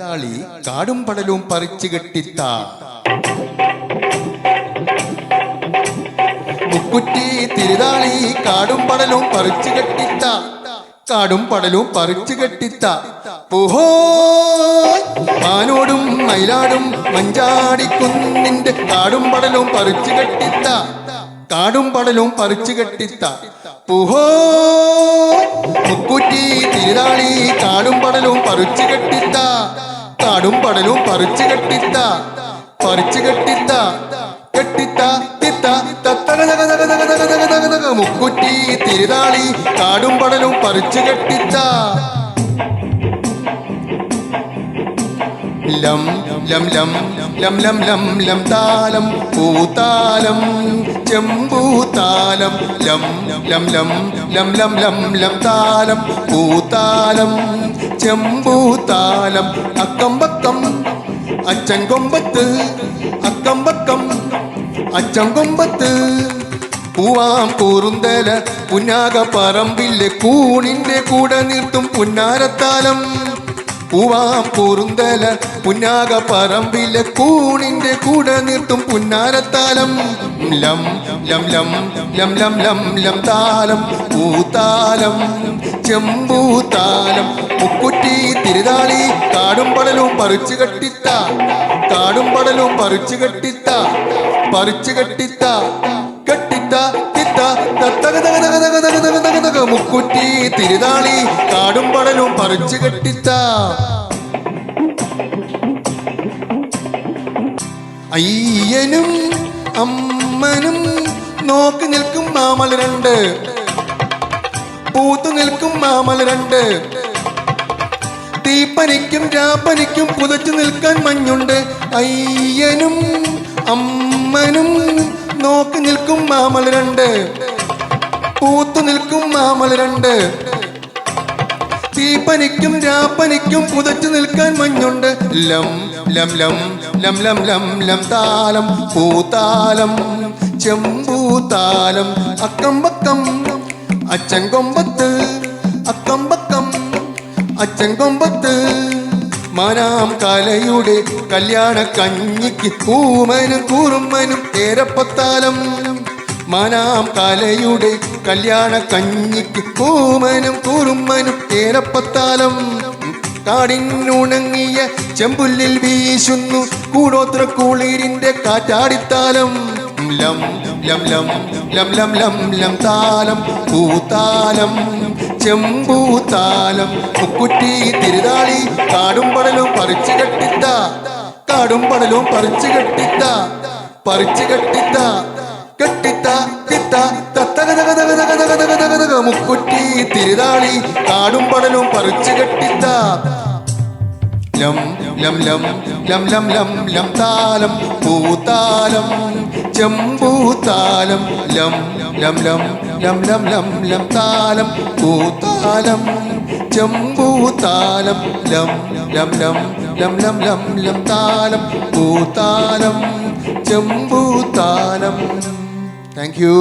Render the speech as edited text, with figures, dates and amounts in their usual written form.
തിരുതാളി കാടും പടലും പറിച്ചു കെട്ടിത്ത മുക്കുറ്റി തിരുതാളി കാടും പടലും പറിച്ചു കെട്ടിത്ത കാടും പടലും പറിച്ചു കെട്ടിത്ത ഓഹോ മാനോടും മയിലാടും മഞ്ചാടിക്കുന്നിന്റെ കാടും പടലും പറിച്ചു കെട്ടിത്ത കാടും പടലും പറിച്ചു കെട്ടിത്ത ഓഹോ മുക്കുറ്റി തിരുതാളി കാടും പടലും പറിച്ചു കെട്ടിത്ത കാടും പടലും പറിച്ചു കെട്ടിത്ത പറിച്ചു കെട്ടിത്ത കെട്ടിത്ത തിത്ത തത്തക മുക്കുറ്റി തിരുതാളി കാടും പടലും പറിച്ചു കെട്ടിത്ത ലം ലം ലം ലം ലം ലം ലം താലം പൂതാലം ചെമ്പൂതാലം ലം ലം ലം ലം ലം ലം ലം താലം പൂതാലം ചെമ്പൂതാലം അക്കമ്പക്കം അച്ഛൻ കൊമ്പത്ത് അക്കമ്പക്കം അച്ഛൻ കൊമ്പത്ത് പൂവാം കൂറുന്തല പുന്നാക പറമ്പിലെ കൂണിന്റെ കൂടെ നിർത്തും പുന്നാരത്താലം പൂവാം കൂറുന്തല പുന്നാക പറമ്പിലെ കൂണിന്റെ കൂടെ നിർത്തും പുന്നാരത്താലം ലം ലം ലം ലം ലം ലം ലം താലം പൂതാലം ചെമ്പൂതാലം മുക്കുറ്റി തിരുതാളി കാടും പടലും പറിച്ചു കെട്ടിത്ത കാടും പടലും പറിച്ചു കെട്ടിത്ത പറിച്ചു കെട്ടിത്ത കെട്ടിത്ത തിത്ത തത്തക മുക്കുറ്റി തിരുതാളി കാടും പടലും പറിച്ചു കെട്ടിത്ത അയ്യനും അമ്മനും നോക്കി നിൽക്കും മാമല രണ്ട് പൂത്തു നിൽക്കും മാമല രണ്ട് തീപ്പനിക്കും രാപ്പനിക്കും പുതച്ചു നിൽക്കാൻ മഞ്ഞുണ്ട് അയ്യനും അമ്മനും നോക്കി നിൽക്കും മാമല രണ്ട് പൂത്തു നിൽക്കും മാമല രണ്ട് തീപ്പനിക്കും രാപ്പനിക്കും പുതച്ചു നിൽക്കാൻ മഞ്ഞുണ്ട് ലം ലം ലം ലം ലം ലം ലം താലം പൂതാലം ചെമ്പൂതാലം അക്കമ്പക്കം അച്ഛൻ കൊമ്പത്ത് അക്കമ്പക്കം അച്ഛൻ കൊമ്പത്ത് മാനാം കലയുടെ കല്യാണ കഞ്ഞിക്ക് കൂമനും കൂറുമ്മനും ഏരപ്പത്താലം മാനാം കലയുടെ കല്യാണ കഞ്ഞിക്ക് കൂമനും കൂറുമ്മനും ഏരപ്പത്താലം കാടിനുണങ്ങിയ ചെമ്പുല്ലിൽ വീശുന്നു കൂടോത്ര കുളിരിന്റെ കാറ്റാടിത്താലം ലം ലം ലം ലം ലം ലം ലം താലം പൂതാലം ചെമ്പൂതാലം മുക്കുറ്റി തിരുതാളി കാടും പടലും പറിച്ചു കെട്ടിത്ത കാടും പടലും പറിച്ചു കെട്ടിത്ത പറിച്ചു കെട്ടിത്ത കെട്ടിത്ത തിത്ത തത്തക മുക്കുറ്റി തിരുതാളി കാടും പടലും പറിച്ചു കെട്ടിത്ത ലം ലം ലം ലം ലം ലം ലം താലം പൂതാലം ചെമ്പൂതാലം ലം ലം ലം ലം ലം ലം ലം താലം പൂതാലം ചെമ്പൂതാലം ലം ലം ലം ലം ലം ലം ലം താലം പൂതാലം ചെമ്പൂതാലം. Thank you.